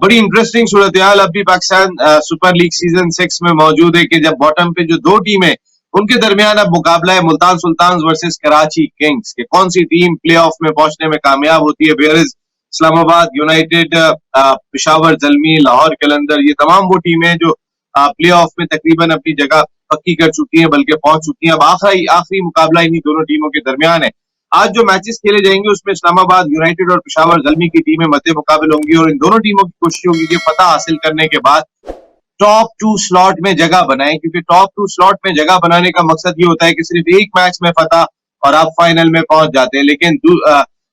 बड़ी इंटरेस्टिंग सूरत हाल अब भी पाकिस्तान सुपर लीग सीजन 6 में मौजूद है कि जब बॉटम पे जो 2 टीमें उनके दरमियान अब मुकाबला है मुल्तान सुल्तान वर्सेस कराची किंग्स के कौन सी टीम प्ले ऑफ में पहुंचने में कामयाब होती है। वेयरएज इस्लामाबाद यूनाइटेड, पेशावर जलमी, लाहौर कलंदर, ये तमाम वो टीमें जो प्ले ऑफ में तकरीबन अपनी जगह पक्की कर चुकी हैं, बल्कि पहुंच चुकी हैं। अब आखिरी मुकाबला इन्हीं दोनों टीमों के दरमियान है। आज जो मैचेस खेले जाएंगे उसमें इस्लामाबाद यूनाइटेड और पेशावर जलमी की टीमें मध्य मुकाबले होंगी और इन दोनों टीमों की कोशिश होगी कि फतह हासिल करने के बाद टॉप 2 स्लॉट में जगह बनाएं, क्योंकि टॉप 2 स्लॉट में जगह बनाने का मकसद ये होता है कि सिर्फ एक मैच में फतह और आप फाइनल में पहुंच जाते हैं। लेकिन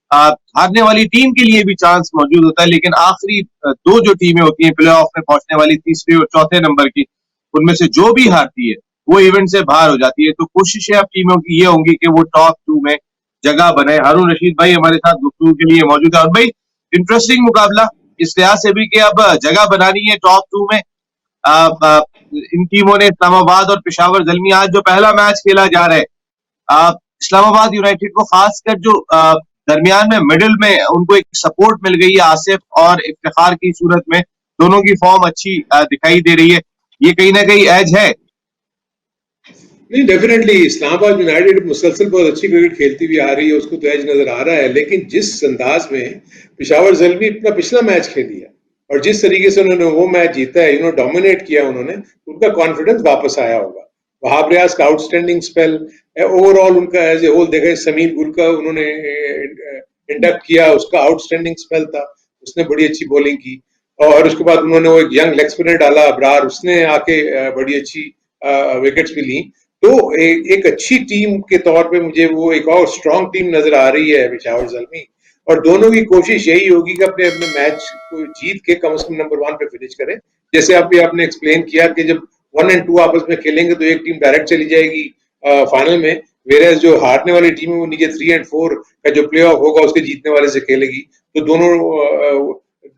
हारने वाली टीम के लिए भी चांस मौजूद होता है, लेकिन आखिरी 2 जो टीमें होती हैं प्ले ऑफ में पहुंचने वाली, तीसरे और चौथे नंबर की, उनमें से जो भी हारती है वो इवेंट से बाहर हो जाती है। तो कोशिशें अब टीमों की ये होंगी कि वो टॉप 2 में जगह बनाए। हारून रशीद भाई हमारे साथ गुफ्तगू के लिए मौजूद है। और भाई, इंटरेस्टिंग मुकाबला इस लिहाज से भी कि अब जगह बनानी है टॉप 2 में। इन टीमों ने, इस्लामाबाद और पेशावर जलमी, आज जो पहला मैच खेला जा रहा है, इस्लामाबाद यूनाइटेड को खासकर जो दरमियान में मिडिल में उनको एक सपोर्ट मिल गई है आसिफ और इफ्तिखार की सूरत में, दोनों की फॉर्म अच्छी दिखाई दे रही है। ये कहीं ना कहीं एज है। नहीं, डेफिनेटली इस्लामाबाद यूनाइटेड मुसलसल बहुत अच्छी क्रिकेट खेलती हुई आ रही है, उसको तो एज नजर आ रहा है। लेकिन जिस अंदाज में पेशावर जलमी अपना पिछला मैच खेली है और जिस तरीके से उन्होंने वो मैच जीता है, डोमिनेट किया उन्होंने, उनका कॉन्फिडेंस वापस आया होगा। वहाब रियाज का आउटस्टैंडिंग स्पेल, ओवरऑल उनका एज ए होल देखा, समीर गुल का उन्होंने इंडक्ट किया, उसका आउटस्टैंडिंग स्पेल था, उसने बड़ी अच्छी बॉलिंग की। और उसके बाद उन्होंने वो एक यंग लेग स्पिनर डाला अबरार, उसने आके बड़ी अच्छी विकेट्स भी ली। तो एक अच्छी टीम के तौर पे मुझे वो एक और स्ट्रांग टीम नजर आ रही है पेशावर ज़ल्मी, और दोनों की कोशिश यही होगी कि अपने अपने मैच को जीत के कम से कम नंबर 1 पे फिनिश करें। जैसे अभी आपने एक्सप्लेन किया कि जब 1 और 2 आपस में खेलेंगे तो एक टीम डायरेक्ट चली जाएगी फाइनल में, वेयर जो हारने वाली टीम है वो नीचे 3 और 4 का जो प्ले ऑफ होगा उसके जीतने वाले से खेलेगी। तो दोनों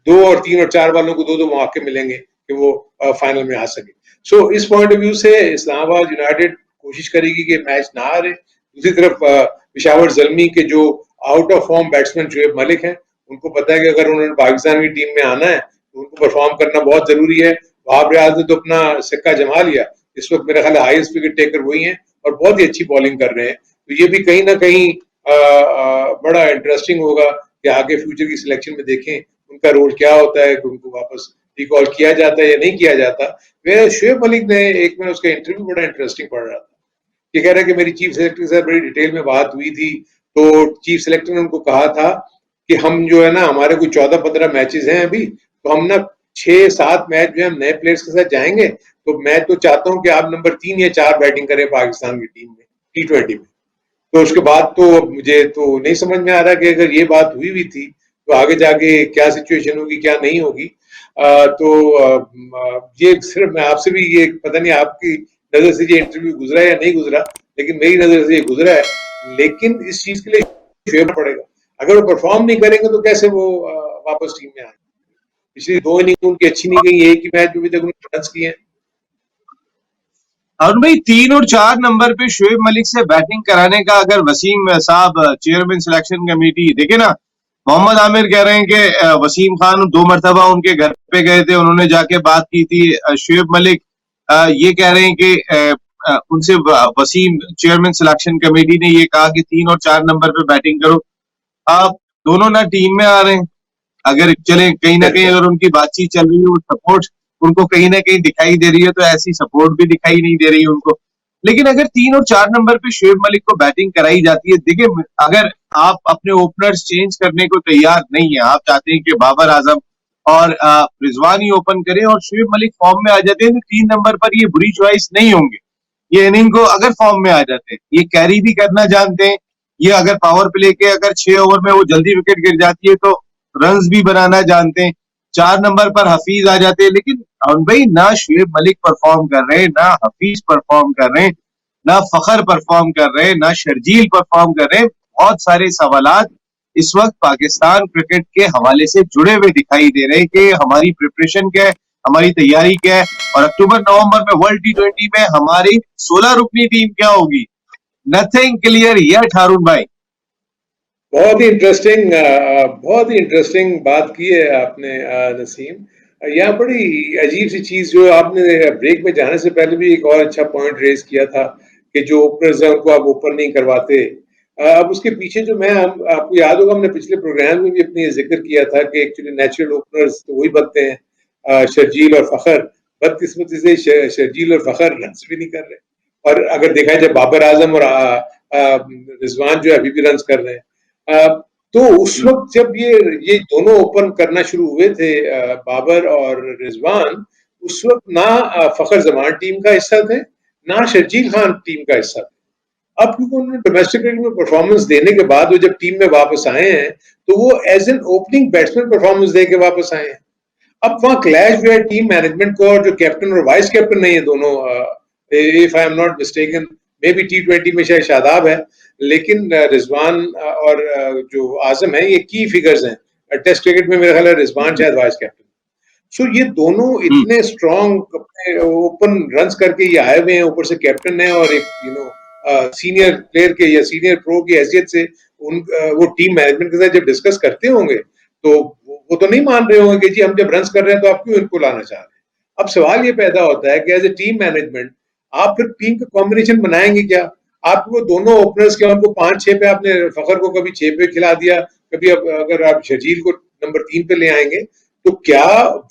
2 और 3 और 4 वालों को दो दो मौके मिलेंगे कि वो फाइनल में आ सके। सो इस पॉइंट ऑफ व्यू से इस्लामाबाद यूनाइटेड कोशिश करेगी कि मैच ना हारे। दूसरी तरफ पेशावर ज़ल्मी के जो out of form batsman Shoaib Malik हैं, उनको पता है कि अगर उन्होंने पाकिस्तान की टीम में आना है तो उनको परफॉर्म करना बहुत जरूरी है। वहाब रियाज ने तो अपना सिक्का जमा लिया, इस वक्त मेरा ख्याल हाईएस्ट विकेट टेकर वही हैं और बहुत ही अच्छी बॉलिंग कर रहे हैं। तो ये भी कहीं ना कहीं बड़ा इंटरेस्टिंग होगा कि आगे फ्यूचर की सिलेक्शन में देखें उनका रोल क्या होता है, कि उनको वापस रिकॉल किया जाता है या नहीं किया जाता। मेरा शुएब मलिक ने एक मैं उसका इंटरव्यू बड़ा इंटरेस्टिंग पढ़ रहा था, ये कह रहा है कि मेरी चीफ सेलेक्टर के साथ बड़ी डिटेल में बात हुई थी, तो चीफ सेलेक्टर ने उनको कहा था कि हम जो है ना, हमारे कोई 14-15 मैचेस हैं अभी, तो हम ना 6-7 मैच जो है हम नए प्लेयर्स के साथ जाएंगे, तो मैं तो चाहता हूं कि आप नंबर 3 या 4 बैटिंग करें पाकिस्तान की टीम में T20 में। तो उसके बाद तो मुझे तो नहीं समझ में आ रहा कि अगर ये बात हुई भी थी तो आगे जाके क्या सिचुएशन होगी क्या नहीं होगी। ये सिर्फ मैं आपसे भी ये पता नहीं आपकी नजर से ये इंटरव्यू गुजरा या नहीं गुजरा, लेकिन मेरी नजर से ये गुजरा है। लेकिन इस चीज के लिए फेवर पड़ेगा, अगर वो परफॉर्म नहीं करेंगे तो कैसे वो वापस टीम में आए। पिछली 2 इनिंग उनकी अच्छी नहीं गई, एक ही मैच में भी तक उन्होंने रन किए हैं। और भाई 3 और 4 नंबर पे शुएब मलिक से बैटिंग कराने का अगर वसीम साहब चेयरमैन सिलेक्शन कमेटी देखे ना, मोहम्मद आमिर कह रहे हैं कि वसीम खान 2 मरतबा उनके घर पे गए थे, उन्होंने जाके बात की थी। शुएब मलिक ये कह रहे हैं कि उनसे वसीम चेयरमैन सिलेक्शन कमेटी ने ये कहा कि 3 और 4 नंबर पे बैटिंग करो। आप दोनों ना टीम में आ रहे हैं, अगर चले कहीं ना कहीं अगर उनकी बातचीत चल रही है, सपोर्ट उनको कहीं ना कहीं दिखाई दे रही है, तो ऐसी सपोर्ट भी दिखाई नहीं दे रही है उनको। लेकिन अगर 3 और 4 नंबर पे शुएब मलिक को बैटिंग कराई जाती है, देखिए अगर आप अपने ओपनर्स चेंज करने को तैयार नहीं है, आप चाहते हैं कि बाबर आजम और रिजवान ही ओपन करें और शुएब मलिक फॉर्म में आ जाते हैं, तो 3 नंबर पर ये बुरी चॉइस नहीं होंगे। ये इनिंग को अगर फॉर्म में आ जाते हैं, ये कैरी भी करना जानते हैं, ये अगर पावर प्ले के अगर 6 ओवर में वो जल्दी विकेट गिर जाती है तो रन्स भी बनाना जानते हैं। 4 नंबर पर हफीज आ जाते हैं, लेकिन भाई ना शुएब मलिक परफॉर्म कर रहे हैं, ना हफीज परफॉर्म कर रहे हैं, ना फखर परफॉर्म कर रहे हैं, ना शर्जील परफॉर्म कर रहे हैं। बहुत सारे सवालात इस वक्त पाकिस्तान क्रिकेट के हवाले से जुड़े हुए दिखाई दे रहे हैं कि हमारी प्रिपरेशन क्या है, हमारी तैयारी क्या है, और अक्टूबर नवंबर में वर्ल्ड T20 में हमारी 16 रुकनी टीम क्या होगी। नथिंग क्लियर येट हारून भाई। बहुत ही इंटरेस्टिंग बात की है आपने नसीम। यहाँ बड़ी अजीब सी चीज जो आपने ब्रेक में जाने से पहले भी एक और अच्छा पॉइंट रेज किया था कि जो ओपनर्स हैं उनको आप ओपन नहीं करवाते। अब उसके पीछे जो मैं आपको याद होगा हमने पिछले प्रोग्राम में भी अपनी जिक्र किया था कि एक्चुअली नेचुरल ओपनर्स तो वही बनते हैं, शर्जील और फखर। बदकिस्मती से शर्जील और फखर रन भी नहीं कर रहे, और अगर देखा जाए बाबर आजम और रिजवान जो अभी भी रन कर रहे हैं। तो उस वक्त जब ये दोनों ओपन करना शुरू हुए थे, बाबर और रिजवान, उस वक्त ना फखर जमान टीम का हिस्सा थे, ना शर्जील खान टीम का हिस्सा थे। अब क्योंकि उन्होंने डोमेस्टिक क्रिकेट में परफॉर्मेंस देने के बाद वो जब टीम में वापस आए हैं, तो वो as an opening batsman performance दे के वापस आए हैं। अब वहां क्लैश जो है टीम मैनेजमेंट को और जो कैप्टन और वाइस कैप्टन नहीं है दोनों, if I am not mistaken may be T20 में शायद शादाब है, लेकिन रिजवान और जो आजम है ये की फिगर्स हैं टेस्ट क्रिकेट में। मेरा ख्याल है रिजवान शायद वाइस कैप्टन। सो ये दोनों इतने स्ट्रॉन्ग ओपन रन्स करके ये आए हुए हैं, ऊपर से कैप्टन है और एक सीनियर प्लेयर के या सीनियर प्रो की हैसियत से वो टीम मैनेजमेंट के साथ जब डिस्कस करते होंगे तो वो तो नहीं मान रहे होंगे कि जी हम जब रन्स कर रहे हैं तो आप क्यों इनको लाना चाह रहे हैं। अब सवाल ये पैदा होता है कि एज ए टीम मैनेजमेंट आप फिर टीम का कॉम्बिनेशन बनाएंगे क्या। आपको दोनों ओपनर्स के उनको 5-6 पे आपने फखर को कभी 6 पे खिला दिया, कभी अगर आप शर्जील को नंबर 3 पे ले आएंगे तो क्या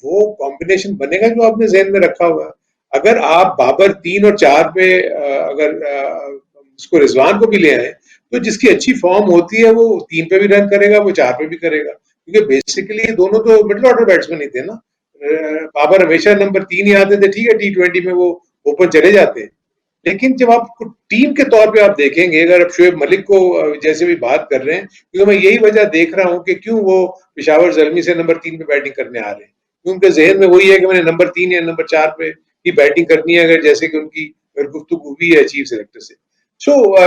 वो कॉम्बिनेशन बनेगा जो आपने जहन में रखा हुआ है। अगर आप बाबर 3 और 4 पे अगर उसको रिजवान को भी ले आए तो जिसकी अच्छी फॉर्म होती है वो 3 पे भी रन करेगा, वो 4 पे भी करेगा, क्योंकि बेसिकली दोनों तो मिडिल ऑर्डर बैट्समैन ही थे ना। बाबर हमेशा नंबर 3 ही आते थे, ठीक है T20 में वो ओपन चले जाते हैं, लेकिन जब आप टीम के तौर पे आप देखेंगे, अगर आप शोएब मलिक को जैसे भी बात कर रहे हैं, क्योंकि मैं यही वजह देख रहा हूं कि क्यों वो पेशावर ज़ल्मी से नंबर 3 पे बैटिंग करने आ रहे हैं, क्योंकि उनके जहन में वही है कि मैंने नंबर 3 या नंबर 4 पे ही बैटिंग करनी है, अगर जैसे कि उनकी गुफ्तगू हुई है चीफ सेलेक्टर से।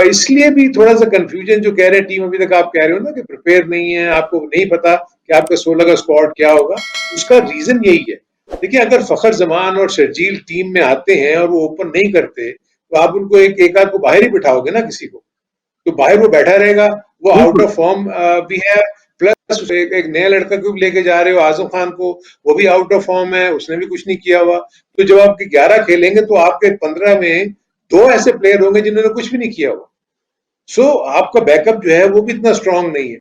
इसलिए भी थोड़ा सा कंफ्यूजन जो कह रहे हैं टीम, अभी तक आप कह रहे हो ना कि प्रिपेयर नहीं है, आपको नहीं पता कि आपका 16 का स्क्वाड क्या होगा, उसका रीजन यही है। देखिए, अगर फखर जमान और शर्जील टीम में आते हैं और वो ओपन नहीं करते, तो आप उनको एक आध को बाहर ही बिठाओगे ना किसी को, तो बाहर वो बैठा रहेगा, वो आउट बिल्कुल। ऑफ फॉर्म भी है, प्लस एक नया लड़का को भी लेके जा रहे हो आजम खान को, वो भी आउट ऑफ फॉर्म है, उसने भी कुछ नहीं किया हुआ। तो जब आपके 11 खेलेंगे तो आपके 15 में 2 ऐसे प्लेयर होंगे जिन्होंने कुछ भी नहीं किया हुआ। आपका बैकअप जो है वो भी इतना स्ट्रांग नहीं है।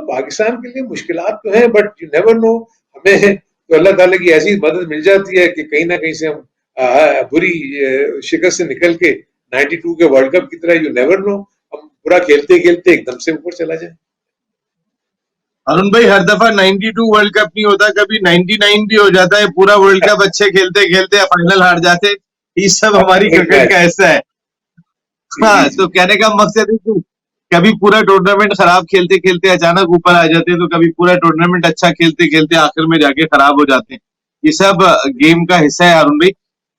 पाकिस्तान के लिए मुश्किलात तो हैं, बट यू नेवर नो, हमें तो अल्लाह ताला की ऐसी मदद मिल जाती है कि कहीं ना कहीं से हम बुरी शिकस्त से निकल के 92 के वर्ल्ड कप की तरह, यू नेवर नो, हम पूरा खेलते खेलते एकदम से ऊपर चला जाए। अरुण भाई, हर दफा 92 वर्ल्ड कप नहीं होता, कभी 99 भी हो जाता है। पूरा वर्ल्ड कप अच्छे खेलते खेलते फाइनल हार जाते। ये सब हमारी एक क्रिकेट का मैच। हिस्सा है। जी जी हाँ, जी। तो कहने का मकसद है कि कभी पूरा टूर्नामेंट खराब खेलते खेलते अचानक ऊपर आ जाते हैं, तो कभी पूरा टूर्नामेंट अच्छा खेलते खेलते आखिर में जाके खराब हो जाते हैं। ये सब गेम का हिस्सा है अरुण भाई।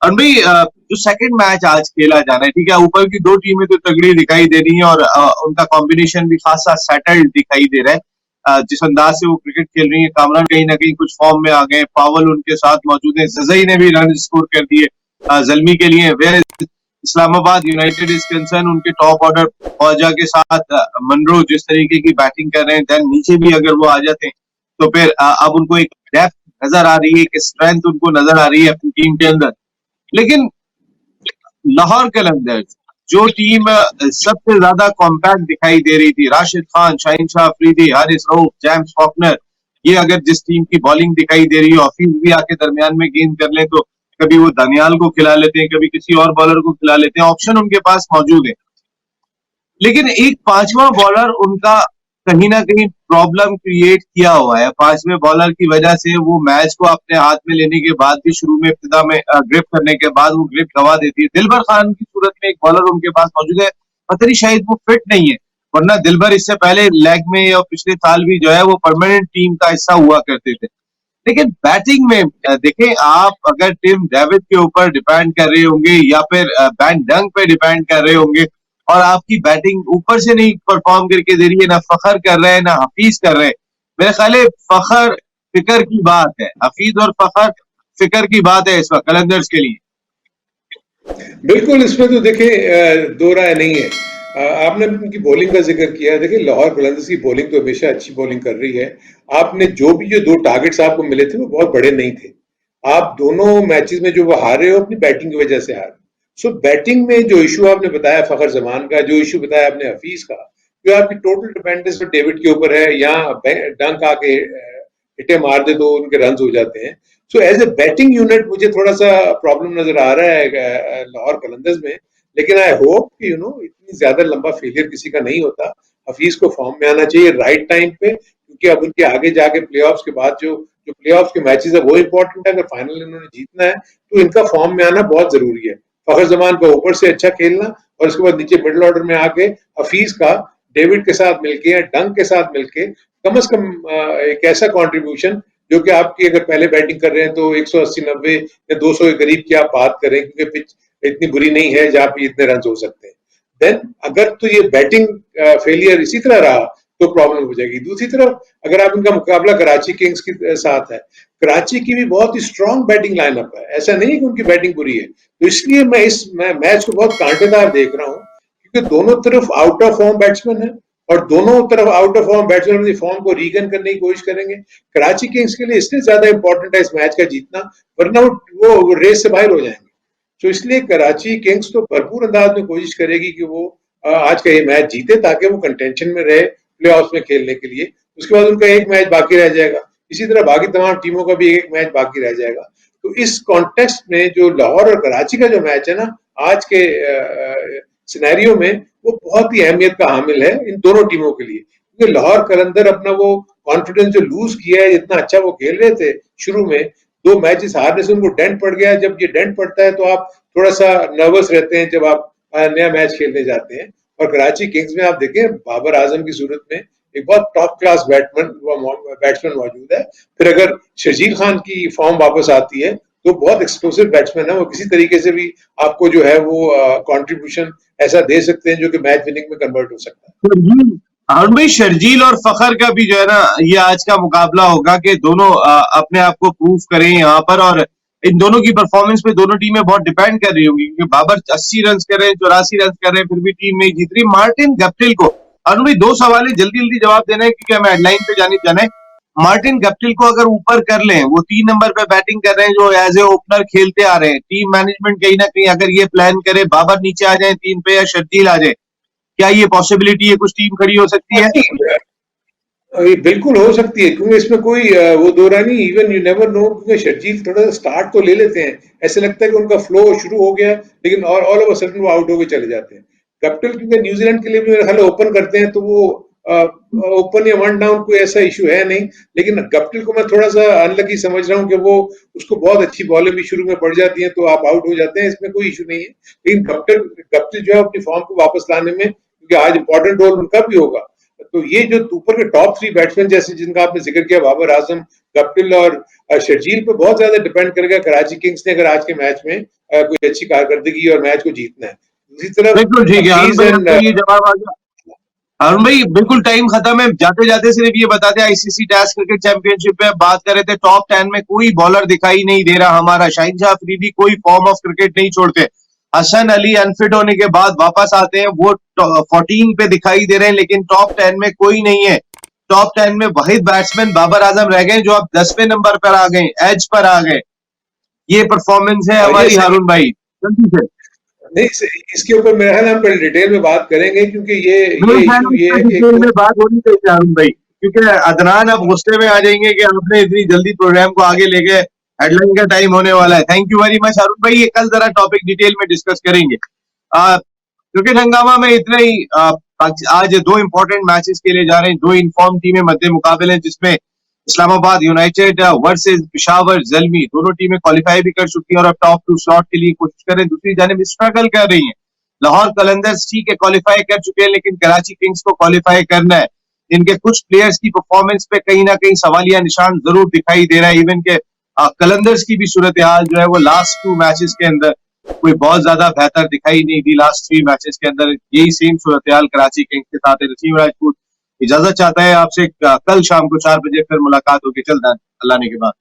अरुण भाई, जो सेकंड मैच आज खेला जाना है, ठीक है, ऊपर की दो टीमें तो तगड़ी दिखाई दे रही हैं और उनका कॉम्बिनेशन भी खासा सेटल्ड दिखाई दे रहा है। जिस अंदाज से वो क्रिकेट खेल रही है, कामरान कहीं ना कहीं कुछ फॉर्म में आ गए, पावल उनके साथ मौजूद है, जजई ने भी रन स्कोर कर दिए जल्मी के लिए। Where Islamabad United is concern, उनके टॉप ऑर्डर फौजा के साथ मनरो जिस तरीके की बैटिंग कर रहे हैं, देन नीचे भी अगर वो आ जाते हैं तो फिर अब उनको एक डेप्थ नजर आ रही है, एक स्ट्रेंथ उनको नजर आ रही है अपनी टीम के अंदर। लेकिन लाहौर कलंदर्स, जो टीम सबसे ज्यादा कॉम्पैक्ट दिखाई दे रही थी, राशिद खान, शाहीन शाह अफरीदी, हारिस रऊफ, जेम्स फॉकनर, ये अगर जिस टीम की बॉलिंग दिखाई दे रही है, ऑफिस भी आके दरमियान में गेंद कर ले तो कभी वो दानियाल को खिला लेते हैं, कभी किसी और बॉलर को खिला लेते हैं, ऑप्शन उनके पास मौजूद है। लेकिन एक पांचवा बॉलर उनका कहीं ना कहीं प्रॉब्लम क्रिएट किया हुआ है। पांचवें बॉलर की वजह से वो मैच को अपने हाथ में लेने के बाद भी शुरू में इब्तिदा में ग्रिप करने के बाद वो ग्रिप गवा देती है। दिलबर खान की सूरत में एक बॉलर उनके पास मौजूद है, पता नहीं शायद वो फिट नहीं है, वरना दिलबर इससे पहले लेग में या पिछले साल भी जो है वो परमानेंट टीम का हिस्सा हुआ करते थे। लेकिन बैटिंग में देखें, आप अगर टिम डेविड के ऊपर डिपेंड कर रहे होंगे या फिर बैन डंग पे डिपेंड कर रहे होंगे और आपकी बैटिंग ऊपर से नहीं परफॉर्म करके दे रही है, ना फखर कर रहे हैं ना हफीज कर रहे हैं, मेरे ख्याल है फखर फिकर की बात है, हफीज और फखर फिकर की बात है इस वक्त कलंदर्स के लिए। बिल्कुल, इसमें तो देखिए दो राय नहीं है। आपने उनकी बॉलिंग का जिक्र किया है, देखिए लाहौर कलंदर्स की बॉलिंग तो हमेशा अच्छी बॉलिंग कर रही है। आपने जो 2 टारगेट्स आपको मिले थे वो बहुत बड़े नहीं थे। आप दोनों मैचेस में जो वो हारे हो अपनी बैटिंग की वजह से हारे। बैटिंग में जो इशू आपने बताया फखर जमान का, जो इशू बताया आपने हफीज का, जो आपकी टोटल डिपेंडेंस डेविड के ऊपर है, यहाँ डंक आके हिटे मार दे तो उनके रन हो जाते हैं। एज ए बैटिंग यूनिट मुझे थोड़ा सा प्रॉब्लम नजर आ रहा है लाहौर कलंदर्स में, लेकिन आई होप कि इतनी ज्यादा लंबा फेलियर किसी का नहीं होता। हफीज को फॉर्म में आना चाहिए राइट टाइम पे, क्योंकि अब उनके आगे जाके प्लेऑफ्स के बाद जो जो प्लेऑफ्स के मैचेस है वो इंपॉर्टेंट है। अगर फाइनल इन्होंने जीतना है तो इनका फॉर्म में आना बहुत जरूरी है। फखर जमान का ऊपर से अच्छा खेलना और उसके बाद नीचे मिडिल ऑर्डर में आके हफीज का डेविड के साथ मिलके या डंक के साथ मिलके कम से कम एक ऐसा कंट्रीब्यूशन जो कि आपकी, अगर पहले बैटिंग कर रहे हैं तो 180-90 या 200 के करीब की आप बात करें, क्योंकि पिच इतनी बुरी नहीं है जहां पे इतने रन हो सकते हैं। देन अगर तो ये बैटिंग फेलियर इसी तरह रहा तो प्रॉब्लम हो जाएगी। दूसरी तरफ अगर आप इनका मुकाबला कराची किंग्स के साथ है, कराची की भी बहुत ही स्ट्रांग बैटिंग लाइनअप है, ऐसा नहीं है कि उनकी बैटिंग बुरी है। तो इसलिए मैं इस मैच को बहुत कांटेदार देख रहा हूँ, क्योंकि दोनों तरफ आउट ऑफ फॉर्म बैट्समैन है और दोनों तरफ आउट ऑफ फॉर्म बैट्समैन अपनी फॉर्म को रीगन करने की कोशिश करेंगे। कराची किंग्स के लिए इसलिए ज्यादा इंपॉर्टेंट है इस मैच का जीतना, वरना वो रेस से बाहर हो जाएंगे। इसलिए कराची किंग्स तो भरपूर अंदाज में कोशिश करेगी कि वो आज का ये मैच जीते, ताकि वो कंटेंशन में रहे प्लेऑफ्स में खेलने के लिए। उसके बाद उनका एक मैच बाकी रह जाएगा, इसी तरह बाकी तमाम टीमों का भी एक मैच बाकी रह जाएगा। तो इस कॉन्टेक्स्ट में जो लाहौर और कराची का जो मैच है ना आज के सिनेरियो में वो बहुत ही अहमियत का हामिल है इन दोनों टीमों के लिए, क्योंकि लाहौर कलंदर अपना वो कॉन्फिडेंस जो लूज किया है, इतना अच्छा वो खेल रहे थे शुरू में, 2 मैचेस हारने से उनको डेंट पड़ गया। जब ये डेंट पड़ता है तो आप थोड़ा सा नर्वस रहते हैं जब आप नया मैच खेलने जाते हैं। और कराची किंग्स में आप देखें बाबर आजम की सूरत में एक बहुत टॉप क्लास बैट्समैन मौजूद है। फिर अगर शर्जील खान की फॉर्म वापस आती है तो बहुत एक्सप्लोसिव बैट्समैन है, वो किसी तरीके से भी आपको जो है वो कंट्रीब्यूशन ऐसा दे सकते हैं जो कि मैच विनिंग में कन्वर्ट हो सकता है। हारून भाई, शर्जील और फखर का भी जो है ना, ये आज का मुकाबला होगा कि दोनों अपने आप को प्रूव करें यहाँ पर, और इन दोनों की परफॉर्मेंस पे दोनों टीमें बहुत डिपेंड कर रही होंगी, क्योंकि बाबर 80 रन कर रहे हैं, 84 रन कर रहे हैं, फिर भी टीम नहीं जीत रही। मार्टिन गप्टिल को, हारून भाई 2 सवाल है, जल्दी जल्दी जवाब देना है क्योंकि हमें हेडलाइन पे जाना है। मार्टिन गप्टिल को अगर ऊपर कर लें, वो 3 नंबर पे बैटिंग कर रहे हैं जो एज ए ओपनर खेलते आ रहे हैं, टीम मैनेजमेंट कहीं ना कहीं अगर ये प्लान करे बाबर नीचे आ जाए 3 पे या शर्जील आ जाए, क्या ये पॉसिबिलिटी है कुछ टीम खड़ी हो सकती है? ये बिल्कुल हो सकती है, क्योंकि इसमें कोई वो दो राय नहीं। इवन यू नेवर नो, क्योंकि शर्जील थोड़ा सा स्टार्ट तो ले लेते हैं, ऐसे लगता है कि उनका फ्लो शुरू हो गया, लेकिन और ऑल ऑफ अ सडन वो आउट होके चले जाते हैं। कैपिटल क्योंकि न्यूजीलैंड के लिए भी मेरे ख्याल ओपन करते हैं, तो वो ओपन या वन डाउन कोई ऐसा इशू है नहीं। लेकिन गप्टिल को मैं थोड़ा सा अनलकी समझ रहा हूँ कि वो उसको बहुत अच्छी बॉलें भी शुरू में पड़ जाती हैं तो आप आउट हो जाते हैं, इसमें कोई इशू नहीं है। लेकिन गप्टिल जो है अपनी फॉर्म को वापस लाने में, क्योंकि आज इंपॉर्टेंट रोल उनका भी होगा, तो ये जो ऊपर के टॉप 3 बैट्समैन जैसे जिनका आपने जिक्र किया, बाबर आजम, गप्टिल और शर्जील पे बहुत ज्यादा डिपेंड करेगा कराची किंग्स ने अगर आज के मैच में कोई अच्छी कारकर्दगी और मैच को जीतना है। दूसरी तरफ बिल्कुल ठीक है हारून भाई, आपका ये जवाब आ गया। हारून भाई बिल्कुल टाइम खत्म है, जाते जाते सिर्फ ये बताते हैं आईसीसी टेस्ट क्रिकेट चैंपियनशिप पे बात कर रहे थे, टॉप 10 में कोई बॉलर दिखाई नहीं दे रहा हमारा। शाहिनशाह अफरीदी कोई फॉर्म ऑफ क्रिकेट नहीं छोड़ते, हसन अली अनफिट होने के बाद वापस आते हैं, वो 14 पे दिखाई दे रहे हैं, लेकिन टॉप 10 में कोई नहीं है। टॉप 10 में वाहिद बैट्समैन बाबर आजम रह गए जो अब 10वें नंबर पर आ गए, एज पर आ गए। ये परफॉर्मेंस है हमारी हारून भाई, जल्दी से। नहीं, इसके ऊपर मेरा ख्याल हम कल डिटेल में बात करेंगे, क्योंकि ये इशू ये है कि में बात होनी चाहिए हारून भाई, क्योंकि अदनान अब गुस्से में आ जाएंगे कि आपने इतनी जल्दी प्रोग्राम को आगे लेके, हेडलाइन का टाइम होने वाला है। थैंक यू वेरी मच हारून भाई, ये कल जरा टॉपिक डिटेल में डिस्कस करेंगे। क्रिकेट हंगामा में इतना ही। आज 2 इंपॉर्टेंट मैचेस के लिए जा रहे हैं, 2 इनफॉर्म टीमें मध्य मुकाबले हैं, जिसमें इस्लामाबाद यूनाइटेड वर्सेस पेशावर ज़ल्मी, दोनों टीमें क्वालिफाई भी कर चुकी हैं और अब टॉप 2 स्लॉट के लिए कोशिश करें। दूसरी जानिब स्ट्रगल कर रही हैं लाहौर कलंदर्स, ठीक है क्वालिफाई कर चुके हैं, लेकिन कराची किंग्स को क्वालिफाई करना है। इनके कुछ प्लेयर्स की परफॉर्मेंस पे कहीं ना कहीं सवालिया निशान जरूर दिखाई दे रहा है। इवन के कलंदर्स की भी सूरत हाल जो है वो लास्ट 2 मैचेस के अंदर कोई बहुत ज्यादा बेहतर दिखाई नहीं दी। लास्ट 3 मैचेस के अंदर यही सेम सूरत हाल कराची किंग्स के साथ है। नसीम राजपूत इजाजत चाहता है आपसे, कल शाम को 4 बजे फिर मुलाकात होगी। चल अल्लाह ने के बाद।